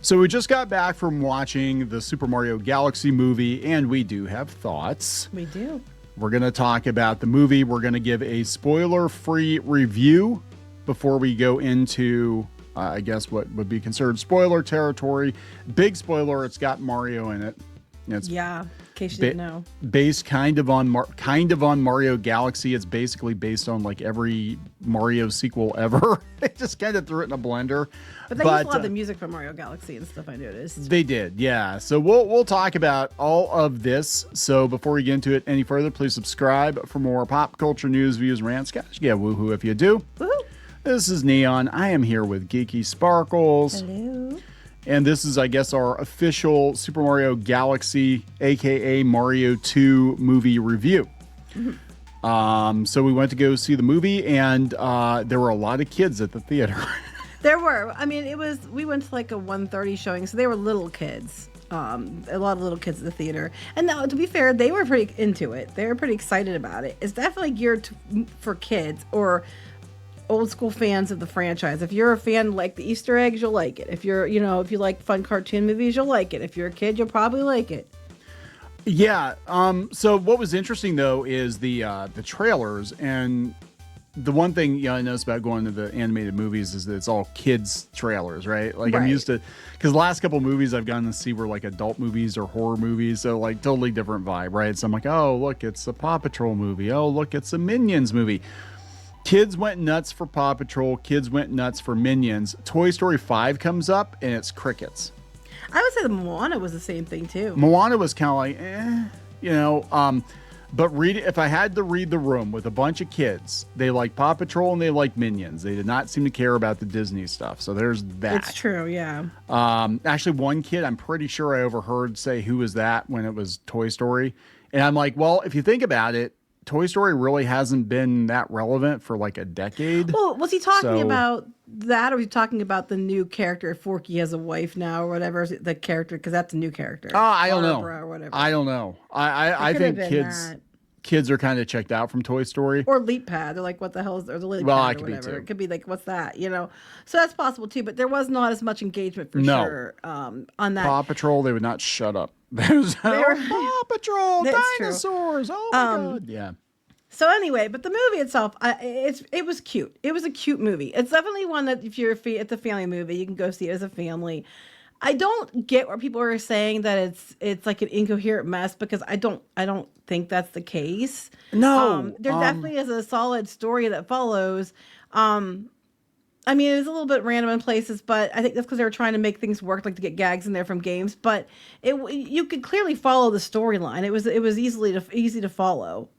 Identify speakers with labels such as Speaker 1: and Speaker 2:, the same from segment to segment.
Speaker 1: So we just got back from watching the Super Mario Galaxy movie, and we do have thoughts.
Speaker 2: We do.
Speaker 1: We're going to talk about the movie. We're going to give a spoiler-free review before we go into, I guess, what would be considered spoiler territory. Big spoiler, it's got Mario in it. It's
Speaker 2: in case you didn't know.
Speaker 1: Based kind of on Mario Galaxy. It's basically based on like every Mario sequel ever. They just kind of threw it in a blender.
Speaker 2: But they used a lot of the music from Mario Galaxy and stuff, I noticed.
Speaker 1: They did, yeah. So we'll talk about all of this. So before we get into it any further, please subscribe for more pop culture news, views, rants. Gosh, yeah, woohoo if you do.
Speaker 2: Woohoo!
Speaker 1: This is Kneon. I am here with Geeky Sparkles.
Speaker 2: Hello.
Speaker 1: And this is, I guess, our official Super Mario Galaxy, aka Mario 2 movie review. Mm-hmm. So we went to go see the movie, and there were a lot of kids at the theater.
Speaker 2: There were. I mean, we went to like a 1:30 showing, so they were little kids. A lot of little kids at the theater. And now, to be fair, they were pretty into it. They were pretty excited about it. It's definitely geared for kids or old school fans of the franchise. If you're a fan like the Easter eggs, you'll like it. If you're, if you like fun cartoon movies, you'll like it. If you're a kid, you'll probably like it.
Speaker 1: Yeah. So what was interesting though is the trailers, and the one thing I noticed about going to the animated movies is that it's all kids trailers, right? Like I'm used to, because the last couple movies I've gotten to see were like adult movies or horror movies, so like totally different vibe, right? So I'm like, oh look, it's a Paw Patrol movie. Oh look, it's a Minions movie. Kids went nuts for Paw Patrol. Kids went nuts for Minions. Toy Story 5 comes up, and it's crickets.
Speaker 2: I would say the Moana was the same thing, too.
Speaker 1: Moana was kind of like, but if I had to read the room with a bunch of kids, they like Paw Patrol and they like Minions. They did not seem to care about the Disney stuff. So there's that.
Speaker 2: It's true, yeah.
Speaker 1: Actually, one kid, I'm pretty sure I overheard say, "Who was that?" when it was Toy Story. And I'm like, well, if you think about it, Toy Story really hasn't been that relevant for like a decade.
Speaker 2: Well, was he talking about that, or was he talking about the new character? Forky has a wife now, or whatever the character, because that's a new character.
Speaker 1: Oh, I don't know.
Speaker 2: Or whatever.
Speaker 1: I don't know. I think kids are kind of checked out from Toy Story.
Speaker 2: Or Leap Pad. They're like, what the hell is, or the Lily Pad or whatever. It could be like, what's that? So that's possible too. But there was not as much engagement for sure on that.
Speaker 1: Paw Patrol, they would not shut up. Paw Patrol, dinosaurs. True. Oh my God. Yeah.
Speaker 2: So anyway, but the movie itself, it was cute. It was a cute movie. It's definitely one that if you're it's a family movie, you can go see it as a family. I don't get where people are saying that it's like an incoherent mess, because I don't think that's the case.
Speaker 1: No,
Speaker 2: there definitely is a solid story that follows. I mean, it was a little bit random in places, but I think that's because they were trying to make things work, like to get gags in there from games. But you could clearly follow the storyline. It was easy to follow.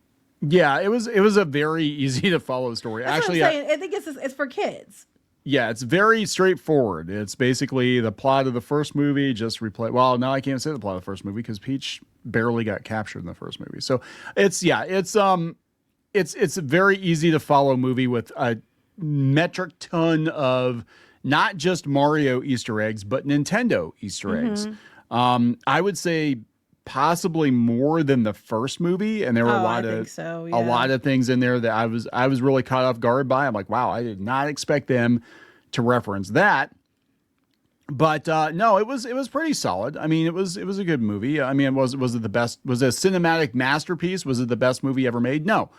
Speaker 1: Yeah, it was a very easy to follow story.
Speaker 2: That's
Speaker 1: Actually,
Speaker 2: what I'm saying. I think it's for kids.
Speaker 1: Yeah, it's very straightforward. It's basically the plot of the first movie, just replay. Well, no, I can't say the plot of the first movie because Peach barely got captured in the first movie. So it's a very easy to follow movie with a metric ton of not just Mario Easter eggs, but Nintendo Easter eggs. I would say possibly more than the first movie, and there were a lot of things in there that I was really caught off guard by. I'm like, wow, I did not expect them to reference that. But no, it was pretty solid. I mean, it was a good movie. I mean, was it the best? Was it a cinematic masterpiece? Was it the best movie ever made? No,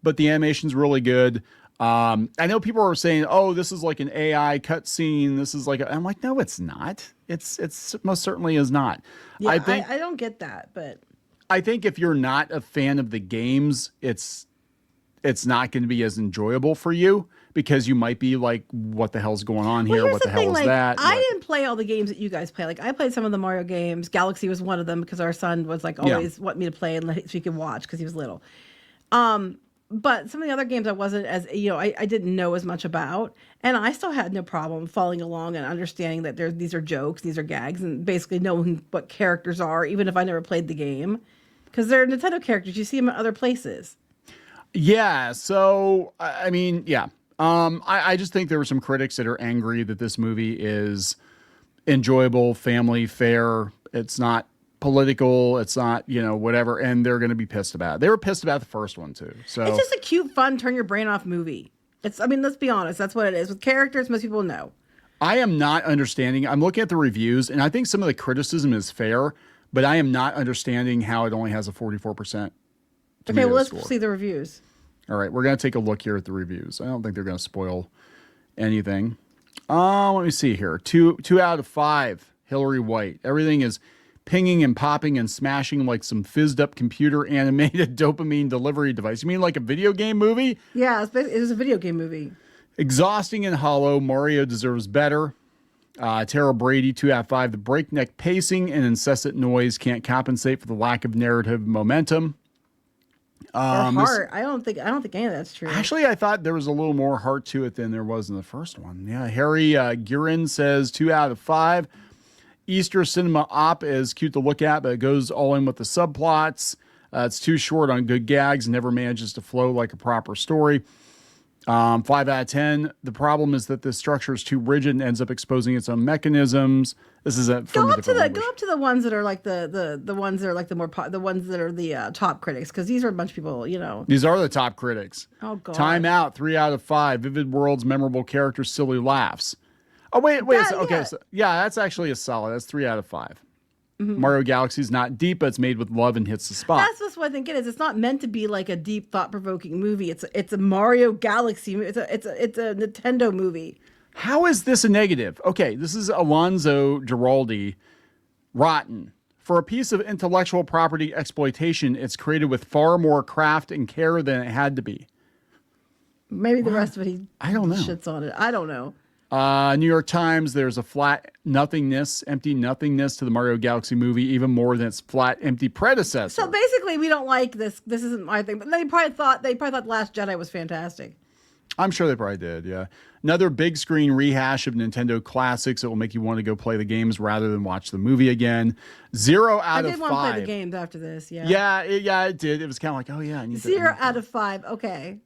Speaker 1: but the animation's really good. I know people are saying, "Oh, this is like an AI cutscene. This is like," I'm like, no, it's not. It's most certainly is not.
Speaker 2: Yeah, I don't get that, but
Speaker 1: I think if you're not a fan of the games, it's not going to be as enjoyable for you, because you might be like, what the hell's going on here? What the hell is that?
Speaker 2: I didn't play all the games that you guys play. Like, I played some of the Mario games. Galaxy was one of them, because our son was like always want me to play so he could watch because he was little. But some of the other games I wasn't as, I didn't know as much about. And I still had no problem following along and understanding that these are jokes, these are gags, and basically knowing what characters are, even if I never played the game. Because they're Nintendo characters. You see them in other places.
Speaker 1: Yeah. So, I mean, yeah. I just think there were some critics that are angry that this movie is enjoyable, family, fair. It's not political, it's not, whatever, and they're going to be pissed about it. They were pissed about the first one too. So
Speaker 2: it's just a cute, fun, turn your brain off movie. Let's be honest, that's what it is. With characters, most people know.
Speaker 1: I am not understanding. I'm looking at the reviews, and I think some of the criticism is fair, but I am not understanding how it only has a 44%.
Speaker 2: Okay, well, let's
Speaker 1: score.
Speaker 2: see the reviews.
Speaker 1: All right, we're going to take a look here at the reviews. I don't think they're going to spoil anything. Let me see here. 2 out of 5, Hillary White. Everything is pinging and popping and smashing like some fizzed up computer animated dopamine delivery device. You mean like a video game movie?
Speaker 2: Yeah, it was a video game movie.
Speaker 1: Exhausting and hollow. Mario deserves better. Tara Brady, 2 out of 5. The breakneck pacing and incessant noise can't compensate for the lack of narrative momentum.
Speaker 2: Or heart. I don't think any of that's true.
Speaker 1: Actually, I thought there was a little more heart to it than there was in the first one. Yeah, Harry Guerin says 2 out of 5. Easter cinema op is cute to look at, but it goes all in with the subplots. It's too short on good gags and never manages to flow like a proper story. 5 out of 10. The problem is that the structure is too rigid and ends up exposing its own mechanisms. This is a
Speaker 2: go up to the ones that are like the ones that are like the ones that are the top critics, because these are a bunch of people, you know.
Speaker 1: These are the top critics.
Speaker 2: Oh god.
Speaker 1: Time Out, 3 out of 5. Vivid World's memorable characters, silly laughs. Oh wait. Okay, so, yeah, that's actually a solid. That's 3 out of 5. Mm-hmm. Mario Galaxy's not deep, but it's made with love and hits the spot.
Speaker 2: That's just what I think it is. It's not meant to be like a deep, thought-provoking movie. It's a Mario Galaxy. It's a Nintendo movie.
Speaker 1: How is this a negative? Okay, this is Alonso Giraldi. Rotten. For a piece of intellectual property exploitation, it's created with far more craft and care than it had to be.
Speaker 2: Maybe the rest of it,
Speaker 1: I don't know.
Speaker 2: Shits on it. I don't know.
Speaker 1: New York Times, there's a flat nothingness, empty nothingness to the Mario Galaxy movie, even more than its flat, empty predecessor.
Speaker 2: So basically, we don't like this. This isn't my thing. But they probably thought The Last Jedi was fantastic.
Speaker 1: I'm sure they probably did, yeah. Another big screen rehash of Nintendo classics that will make you want to go play the games rather than watch the movie again. 0 out of 5.
Speaker 2: I did want to play the games after this, yeah.
Speaker 1: Yeah, it did. It was kind of like, oh yeah, I need
Speaker 2: 0 out of 5, okay.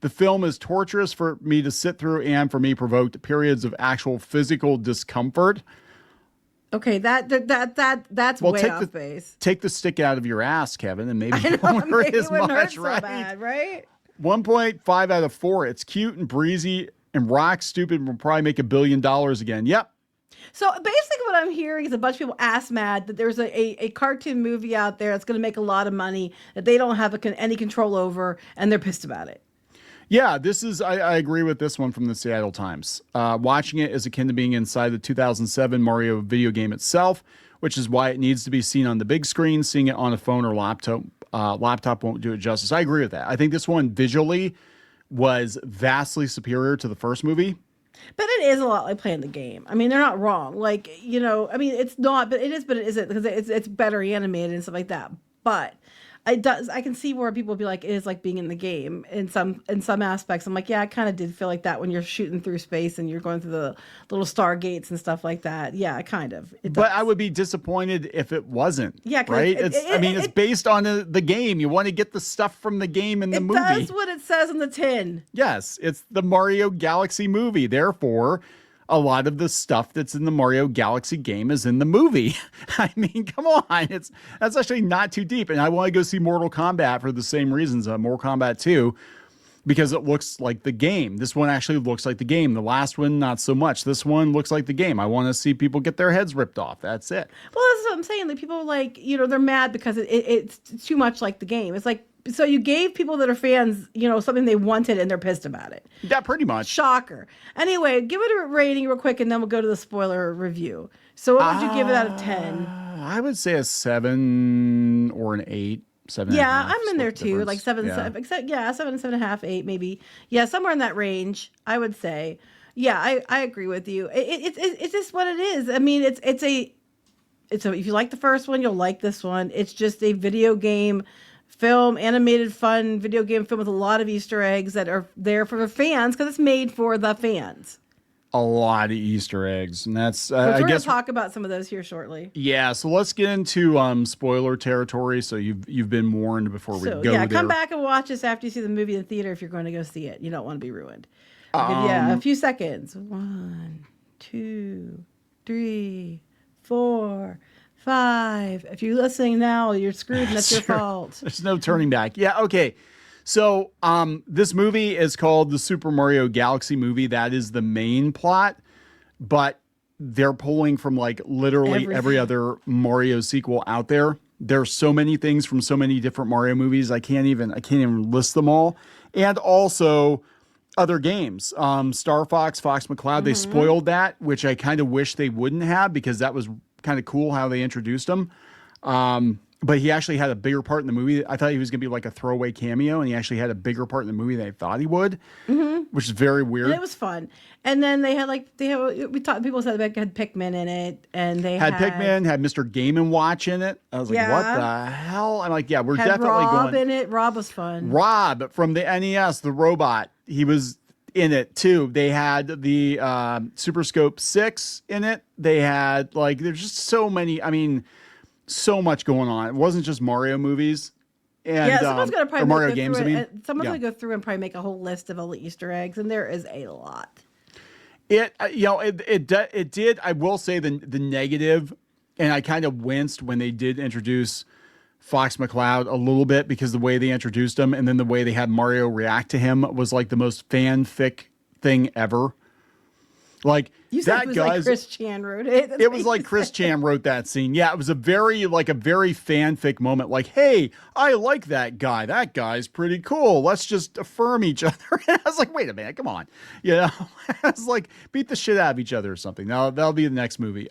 Speaker 1: The film is torturous for me to sit through and for me provoked periods of actual physical discomfort.
Speaker 2: Okay, that's way off base.
Speaker 1: Take the stick out of your ass, Kevin, and maybe it won't hurt as much,
Speaker 2: so
Speaker 1: right?
Speaker 2: Bad, right?
Speaker 1: 1.5 out of 4. It's cute and breezy and rock stupid and will probably make $1 billion again. Yep.
Speaker 2: So basically what I'm hearing is a bunch of people ass mad that there's a cartoon movie out there that's going to make a lot of money that they don't have any control over, and they're pissed about it.
Speaker 1: Yeah, this is, I agree with this one from the Seattle Times. Watching it is akin to being inside the 2007 Mario video game itself, which is why it needs to be seen on the big screen. Seeing it on a phone or laptop won't do it justice. I agree with that. I think this one visually was vastly superior to the first movie.
Speaker 2: But it is a lot like playing the game. I mean, they're not wrong. Like, you know, I mean, it's not, but it is, but it isn't, because it's better animated and stuff like that. But I can see where people would be like, it is like being in the game in some aspects. I'm like, yeah, I kind of did feel like that when you're shooting through space and you're going through the little stargates and stuff like that. Yeah, kind of.
Speaker 1: But I would be disappointed if it wasn't.
Speaker 2: Yeah,
Speaker 1: right. It's based on the game. You want to get the stuff from the game in the movie.
Speaker 2: That's what it says on the tin.
Speaker 1: Yes, it's the Mario Galaxy movie. Therefore, a lot of the stuff that's in the Mario Galaxy game is in the movie. I mean, come on. That's actually not too deep. And I want to go see Mortal Kombat for the same reasons, Mortal Kombat 2, because it looks like the game. This one actually looks like the game. The last one, not so much. This one looks like the game. I want to see people get their heads ripped off. That's it.
Speaker 2: Well, that's what I'm saying. Like, people like, you know, they're mad because it's too much like the game. It's like, so you gave people that are fans, you know, something they wanted and they're pissed about it.
Speaker 1: Yeah, pretty much.
Speaker 2: Shocker. Anyway, give it a rating real quick and then we'll go to the spoiler review. So what would you give it out of 10?
Speaker 1: I would say a 7 or an 8. 7
Speaker 2: yeah, I'm in there too. Like 7, 7, except 7, 7.5, 8 maybe. Yeah, somewhere in that range, I would say. Yeah, I agree with you. It's just what it is. I mean, it's a if you like the first one, you'll like this one. It's just a video game film, animated fun video game film with a lot of Easter eggs that are there for the fans because it's made for the fans.
Speaker 1: A lot of Easter eggs, and that's
Speaker 2: we're going to talk about some of those here shortly.
Speaker 1: Yeah, so let's get into spoiler territory. So you've been warned before we go there.
Speaker 2: Come back and watch this after you see the movie in the theater if you're going to go see it. You don't want to be ruined. A few seconds. 1, 2, 3, 4, 5. If you're listening now, you're screwed, and that's your fault.
Speaker 1: There's no turning back. Yeah, okay. So this movie is called the Super Mario Galaxy movie. That is the main plot. but they're pulling from like literally every other Mario sequel out there. There's so many things from so many different Mario movies. I can't even list them all. And also other games, Star Fox, Fox McCloud, they spoiled that, which I kind of wish they wouldn't have, because that was kind of cool how they introduced him. But he actually had a bigger part in the movie. I thought he was going to be like a throwaway cameo, and he actually had a bigger part in the movie than I thought he would, which is very weird.
Speaker 2: And it was fun. And then people said they had Pikmin in it, and they had
Speaker 1: Pikmin, had Mr. Game & Watch in it. I was like, what the hell? I'm like, yeah, we're definitely
Speaker 2: Rob
Speaker 1: going.
Speaker 2: in it. Rob was fun.
Speaker 1: Rob from the NES, the robot, he was in it too. They had the Super Scope 6 in it. They had there's just so many. I mean, so much going on. It wasn't just Mario movies. And,
Speaker 2: yeah, someone's gonna probably
Speaker 1: Mario games.
Speaker 2: Someone's gonna go through and probably make a whole list of all the Easter eggs, and there is a lot.
Speaker 1: It did. I will say the negative, and I kind of winced when they did introduce Fox McCloud a little bit, because the way they introduced him and then the way they had Mario react to him was like the most fanfic thing ever. Like,
Speaker 2: you said it was like Chris Chan wrote it.
Speaker 1: It was like Chris Chan wrote that scene. Yeah, it was a very fanfic moment. Like, hey, I like that guy. That guy's pretty cool. Let's just affirm each other. And I was like, wait a minute, come on. I was like, beat the shit out of each other or something. Now that'll be the next movie.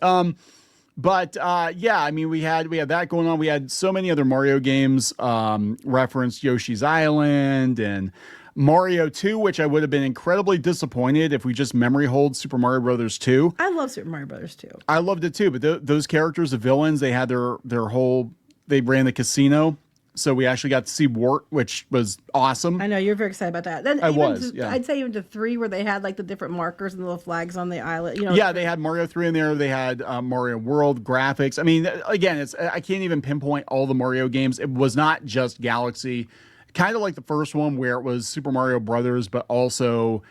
Speaker 1: But I mean, we had that going on. We had so many other Mario games referenced Yoshi's Island and Mario 2, which I would have been incredibly disappointed if we just memory hold Super Mario Brothers 2.
Speaker 2: I love Super Mario Brothers 2.
Speaker 1: I loved it too, but those characters, the villains, they had their whole, they ran the casino. So we actually got to see Wart, which was awesome.
Speaker 2: I know, you're very excited about that. Then I'd say even to 3, where they had like the different markers and the little flags on the island.
Speaker 1: Yeah, they had Mario 3 in there. They had Mario World graphics. I mean, again, I can't even pinpoint all the Mario games. It was not just Galaxy. Kind of like the first one, where it was Super Mario Brothers, but also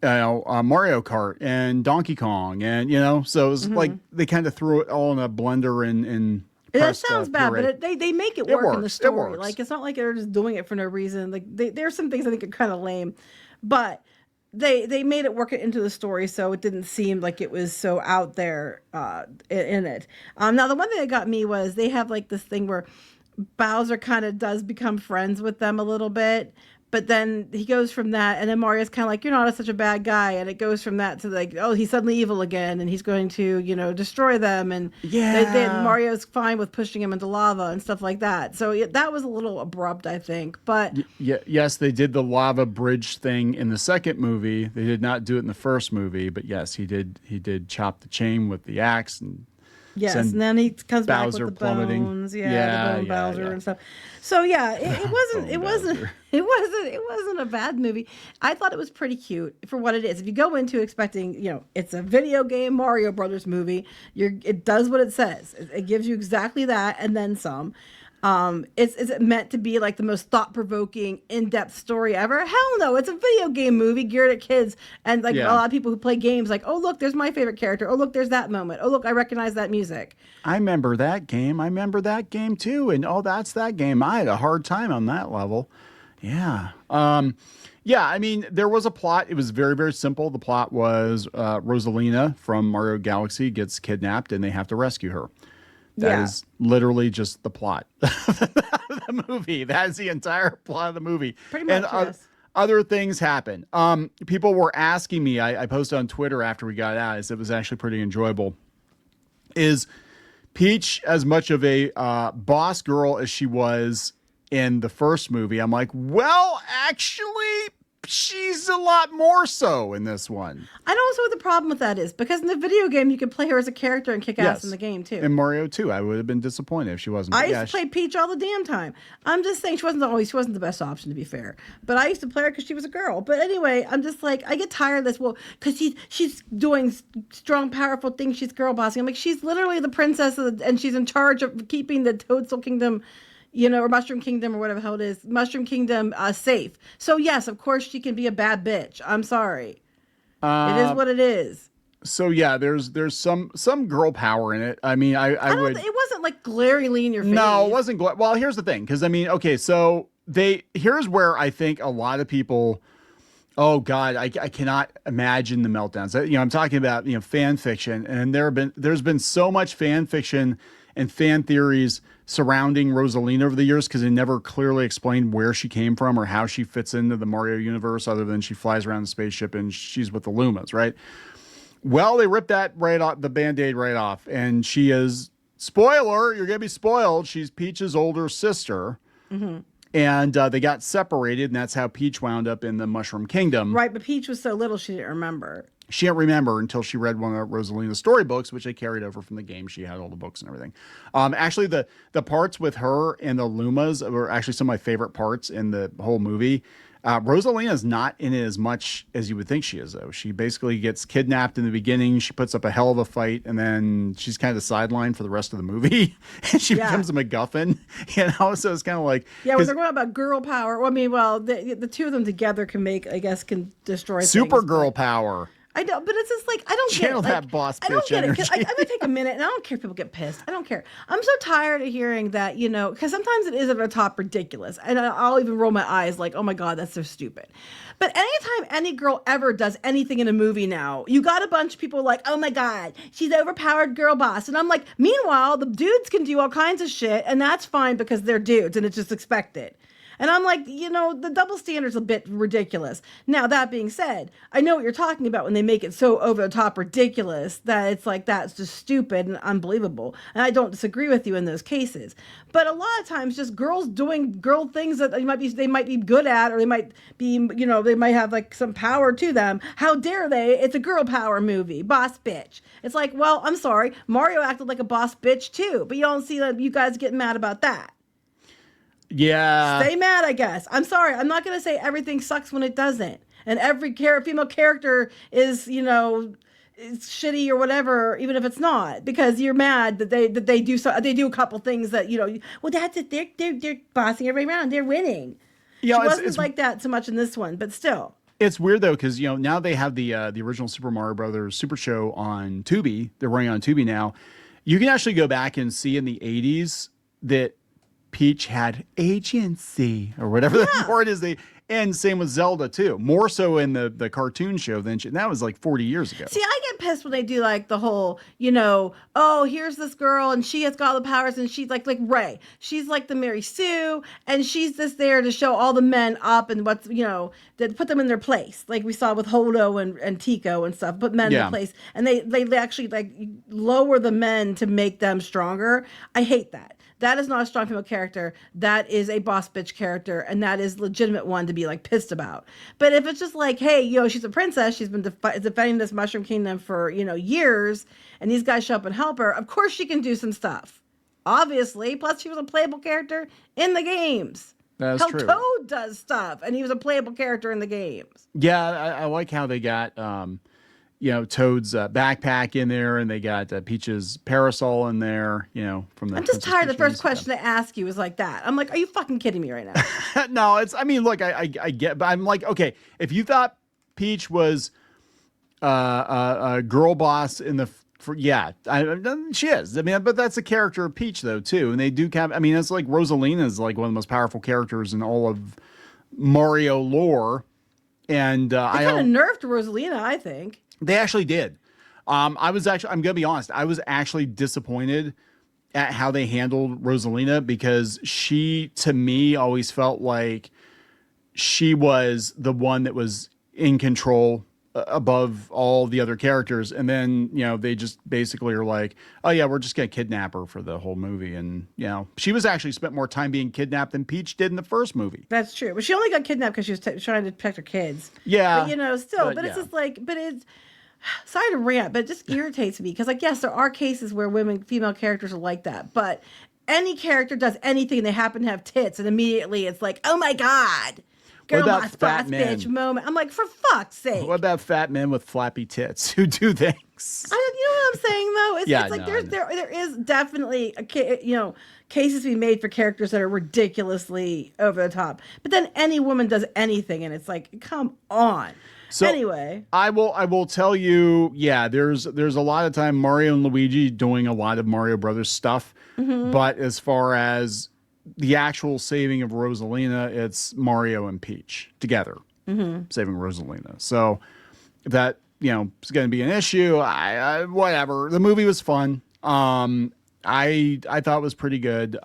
Speaker 1: Mario Kart and Donkey Kong, and so it was like they kind of threw it all in a blender and
Speaker 2: that sounds bad, but they make it work in the story. Like, it's not like they're just doing it for no reason. Like, there's some things I think are kind of lame, but they made it work into the story, so it didn't seem like it was so out there in it. Now the one thing that got me was they have like this thing where Bowser kind of does become friends with them a little bit, but then he goes from that, and then Mario's kind of like, you're not such a bad guy, and it goes from that to like, oh, he's suddenly evil again, and he's going to destroy them, and then Mario's fine with pushing him into lava and stuff like that. So that was a little abrupt, I think. But
Speaker 1: yes, they did the lava bridge thing in the second movie. They did not do it in the first movie, but yes, he did chop the chain with the axe and.
Speaker 2: Yes, and then he comes
Speaker 1: Bowser
Speaker 2: back with the
Speaker 1: plummeting.
Speaker 2: bones, the bone Bowser and stuff. So yeah, it wasn't a bad movie. I thought it was pretty cute for what it is. If you go into expecting, it's a video game Mario Brothers movie, it does what it says. It gives you exactly that and then some. Is it meant to be like the most thought-provoking, in-depth story ever? Hell no, it's a video game movie geared at kids, and a lot of people who play games like, oh look, there's my favorite character, oh look, there's that moment, oh look, I recognize that music.
Speaker 1: I remember that game too, and oh, that's that game. I had a hard time on that level. Yeah. I mean, there was a plot. It was very, very simple. The plot was Rosalina from Mario Galaxy gets kidnapped and they have to rescue her. That is literally just the plot of the movie. That is the entire plot of the movie.
Speaker 2: Pretty much, yes.
Speaker 1: Other things happen. People were asking me, I posted on Twitter after we got out, it was actually pretty enjoyable. Is Peach as much of a boss girl as she was in the first movie? I'm like, well, actually, she's a lot more so in this one.
Speaker 2: I don't know what the problem with that is, because in the video game, you could play her as a character and kick ass in the game, too.
Speaker 1: In Mario 2, I would have been disappointed if she wasn't.
Speaker 2: I used to play Peach all the damn time. I'm just saying she wasn't the best option, to be fair. But I used to play her because she was a girl. But anyway, I'm just like, I get tired of this. Well, because she's doing strong, powerful things. She's girl bossing. I'm like, she's literally the princess, and she's in charge of keeping the Toadstool Kingdom, or Mushroom Kingdom, or whatever the hell it is, Mushroom Kingdom safe. So yes, of course she can be a bad bitch. I'm sorry. It is what it is.
Speaker 1: So yeah, there's some girl power in it. I mean, I would.
Speaker 2: It wasn't like glaringly in your face.
Speaker 1: No, it wasn't. Well, here's the thing, because I mean, okay, so here's where I think a lot of people Oh God, I cannot imagine the meltdowns. I'm talking about fan fiction, and there's been so much fan fiction and fan theories surrounding Rosalina over the years because they never clearly explained where she came from or how she fits into the Mario universe, other than she flies around the spaceship and she's with the Lumas, right? Well, they ripped that right off, the Band-Aid right off, and she is, spoiler, you're gonna be spoiled. She's Peach's older sister. Mm-hmm. And they got separated, and that's how Peach wound up in the Mushroom Kingdom.
Speaker 2: Right, but Peach was so little she didn't remember.
Speaker 1: She didn't remember until she read one of Rosalina's storybooks, which they carried over from the game. She had all the books and everything. Actually, the parts with her and the Lumas were actually some of my favorite parts in the whole movie. Rosalina's not in it as much as you would think she is, though. She basically gets kidnapped in the beginning. She puts up a hell of a fight, and then she's kind of sidelined for the rest of the movie. And she becomes a MacGuffin, So it's kind of like...
Speaker 2: Yeah, when they're going about girl power. Well, I mean, the two of them together can can destroy
Speaker 1: Supergirl power.
Speaker 2: I know, but it's just like, I don't
Speaker 1: Channel
Speaker 2: get it.
Speaker 1: that boss bitch
Speaker 2: I don't get
Speaker 1: energy.
Speaker 2: it. I'm going to take a minute, and I don't care if people get pissed. I don't care. I'm so tired of hearing that, because sometimes it is at the top ridiculous. And I'll even roll my eyes like, oh my God, that's so stupid. But anytime any girl ever does anything in a movie now, you got a bunch of people like, oh my God, she's overpowered girl boss. And I'm like, meanwhile, the dudes can do all kinds of shit, and that's fine because they're dudes, and it's just expected. And I'm like, the double standard's a bit ridiculous. Now, that being said, I know what you're talking about when they make it so over the top ridiculous that it's like, that's just stupid and unbelievable. And I don't disagree with you in those cases. But a lot of times just girls doing girl things that they might be good at, or they might be, they might have like some power to them. How dare they? It's a girl power movie. Boss bitch. It's like, well, I'm sorry. Mario acted like a boss bitch too, but you don't see that you guys getting mad about that.
Speaker 1: Yeah.
Speaker 2: Stay mad, I guess. I'm sorry. I'm not going to say everything sucks when it doesn't. And every female character is, is shitty or whatever, even if it's not, because you're mad that they do a couple things that, well, that's it. They're bossing everybody around. They're winning. Yeah, she wasn't like that so much in this one, but still.
Speaker 1: It's weird though, because now they have the original Super Mario Brothers Super Show on Tubi. They're running on Tubi now. You can actually go back and see in the 80s that Peach had agency, or whatever the word is. And same with Zelda too. More so in the cartoon show than that was like 40 years ago.
Speaker 2: See, I get pissed when they do like the whole, oh, here's this girl and she has got all the powers, and she's like Ray. She's like the Mary Sue, and she's just there to show all the men up and what's, that put them in their place. Like we saw with Hodo and Tico and stuff, put men in their place. And they actually like lower the men to make them stronger. I hate that. That is not a strong female character. That is a boss bitch character, and that is legitimate one to be like pissed about. But if it's just like, hey, she's a princess, she's been defending this Mushroom Kingdom for years, and these guys show up and help her, of course she can do some stuff. Obviously, plus she was a playable character in the games.
Speaker 1: That's true.
Speaker 2: Toad does stuff, and he was a playable character in the games.
Speaker 1: Yeah, I like how they got Toad's backpack in there, and they got Peach's parasol in there, from the...
Speaker 2: I'm just tired. The first question to ask you is like that. I'm like, are you fucking kidding me right now?
Speaker 1: No, look, I get, but I'm like, okay, if you thought Peach was a girl boss in the... she is. But that's a character of Peach, though, too. And they do have... it's like Rosalina is like one of the most powerful characters in all of Mario lore. And
Speaker 2: they kind of nerfed Rosalina, I think.
Speaker 1: They actually did. I'm going to be honest. I was actually disappointed at how they handled Rosalina, because she, to me, always felt like she was the one that was in control above all the other characters. And then, they just basically are like, oh yeah, we're just going to kidnap her for the whole movie. And, she was actually spent more time being kidnapped than Peach did in the first movie.
Speaker 2: That's true. But she only got kidnapped because she was trying to protect her kids.
Speaker 1: Yeah.
Speaker 2: But, but it's just like, but it's, sorry to rant, but it just irritates me. Because yes, there are cases where female characters are like that. But any character does anything and they happen to have tits, and immediately it's like, oh my God. Girl boss bitch moment. I'm like, for fuck's sake.
Speaker 1: What about fat men with flappy tits who do things?
Speaker 2: You know what I'm saying though? It's like there is definitely cases to be made for characters that are ridiculously over the top. But then any woman does anything, and it's like, come on. So anyway,
Speaker 1: I will tell you, there's a lot of time Mario and Luigi doing a lot of Mario Brothers stuff, but as far as the actual saving of Rosalina, it's Mario and Peach together. saving Rosalina. So if that, is going to be an issue, whatever. The movie was fun. I thought it was pretty good.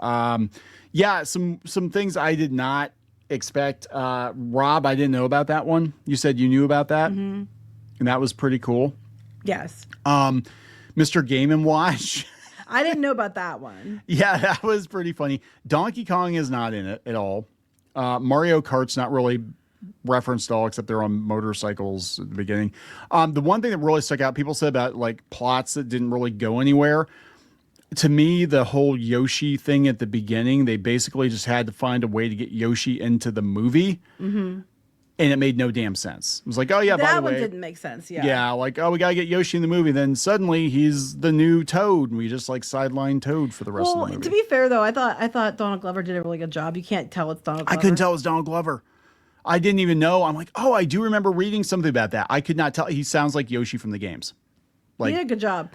Speaker 1: Some things I did not expect. Rob, I didn't know about that one. You said you knew about that, and that was pretty cool.
Speaker 2: Yes.
Speaker 1: Mr. Game & Watch.
Speaker 2: I didn't know about that one.
Speaker 1: Yeah, that was pretty funny. Donkey Kong is not in it at all. Mario Kart's not really referenced at all, except they're on motorcycles at the beginning. The one thing that really stuck out, people said about like plots that didn't really go anywhere. To me, the whole Yoshi thing at the beginning, they basically just had to find a way to get Yoshi into the movie. And it made no damn sense. It was like, oh yeah, by the way,
Speaker 2: that one didn't make sense. Yeah.
Speaker 1: Yeah, like, oh, we gotta get Yoshi in the movie. Then suddenly he's the new Toad, and we just like sideline Toad for the rest of the movie.
Speaker 2: To be fair though, I thought Donald Glover did a really good job. You can't tell it's Donald Glover.
Speaker 1: I couldn't tell it was Donald Glover. I didn't even know. I'm like, oh, I do remember reading something about that. I could not tell. He sounds like Yoshi from the games.
Speaker 2: Like, he did a good job.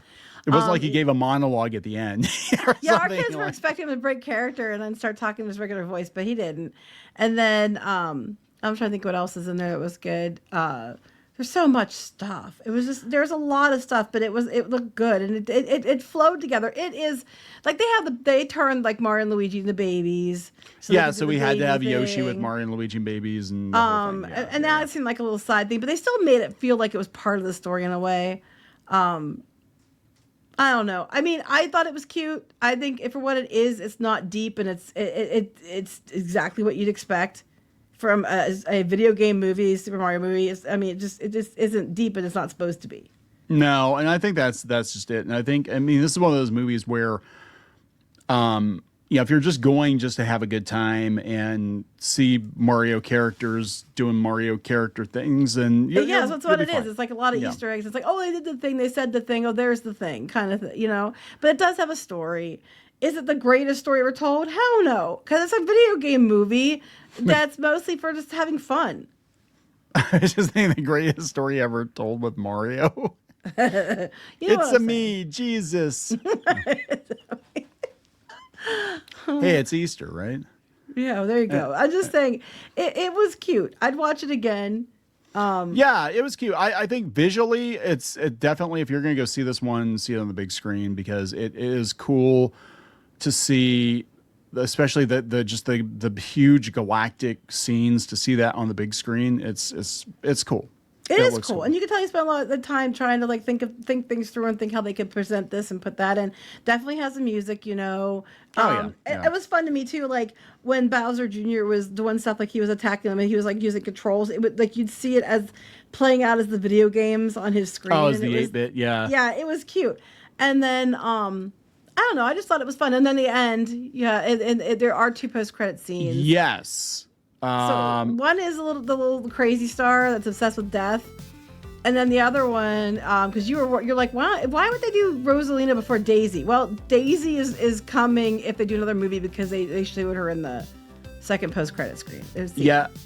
Speaker 1: It wasn't like he gave a monologue at the end.
Speaker 2: Yeah, our kids were expecting him to break character and then start talking in his regular voice, but he didn't. And then I'm trying to think what else is in there that was good. There's so much stuff. It was just, there's a lot of stuff, but it looked good and it flowed together. It is like they turned like Mario and Luigi into babies.
Speaker 1: So we had to have Yoshi with Mario and Luigi and babies and
Speaker 2: and now it seemed like a little side thing, but they still made it feel like it was part of the story in a way. I don't know. I mean, I thought it was cute. I think for what it is, it's not deep and it's exactly what you'd expect from a video game movie, Super Mario movie. I mean, it just isn't deep and it's not supposed to be.
Speaker 1: No, and I think that's just it. And I mean, this is one of those movies where, if you're just going just to have a good time and see Mario characters doing Mario character things, and
Speaker 2: that's what it is. It's like a lot of Easter eggs. It's like, oh, they did the thing, they said the thing, oh, there's the thing, kind of, But it does have a story. Is it the greatest story ever told? Hell no, because it's a video game movie that's mostly for just having fun.
Speaker 1: I just think the greatest story ever told with Mario. It's me, Jesus. Hey, it's Easter, right?
Speaker 2: Yeah, well, there you go. I'm just saying, it was cute. I'd watch it again.
Speaker 1: Yeah, it was cute. I think visually, it definitely, if you're going to go see this one, see it on the big screen, because it is cool to see, especially the huge galactic scenes, to see that on the big screen. It's cool.
Speaker 2: It is cool. And you can tell you spent a lot of time trying to like think things through and think how they could present this and put that in. Definitely has the music, It was fun to me too. Like when Bowser Jr. was doing stuff, like he was attacking them and he was like using controls. It would like you'd see it as playing out as the video games on his screen.
Speaker 1: Oh, it's the 8-bit, yeah.
Speaker 2: Yeah, it was cute. And then I don't know, I just thought it was fun. And then the end, there are 2 post-credit scenes.
Speaker 1: Yes.
Speaker 2: So one is the little crazy star that's obsessed with death, and then the other one, because you're like, why would they do Rosalina before Daisy? Well, Daisy is coming if they do another movie because they showed her in the second post-credit screen.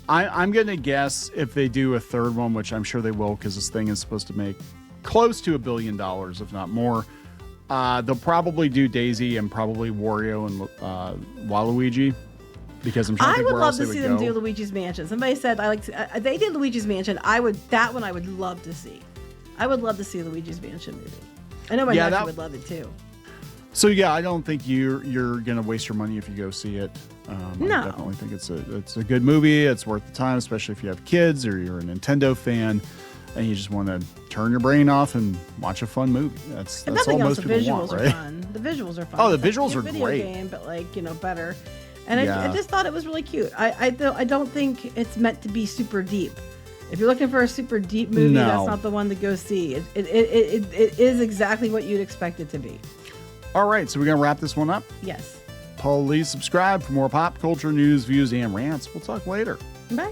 Speaker 1: I'm gonna guess if they do a third one, which I'm sure they will, because this thing is supposed to make close to $1 billion, if not more. They'll probably do Daisy and probably Wario and Waluigi. Because I'm trying to think where else they would go. I would love to see them do
Speaker 2: Luigi's Mansion. Somebody said they did Luigi's Mansion. I would love to see. I would love to see a Luigi's Mansion movie. I know my nephew would love it too.
Speaker 1: So yeah, I don't think you're gonna waste your money if you go see it.
Speaker 2: No.
Speaker 1: I definitely think it's a good movie. It's worth the time, especially if you have kids or you're a Nintendo fan and you just want to turn your brain off and watch a fun movie. That's all most people want, right?
Speaker 2: Fun. The visuals are fun.
Speaker 1: Oh, the visuals are great.
Speaker 2: Video game, but better. And I just thought it was really cute. I don't think it's meant to be super deep. If you're looking for a super deep movie, that's not the one to go see. It is exactly what you'd expect it to be.
Speaker 1: All right, so we're going to wrap this one up?
Speaker 2: Yes.
Speaker 1: Please subscribe for more pop culture news, views, and rants. We'll talk later.
Speaker 2: Bye.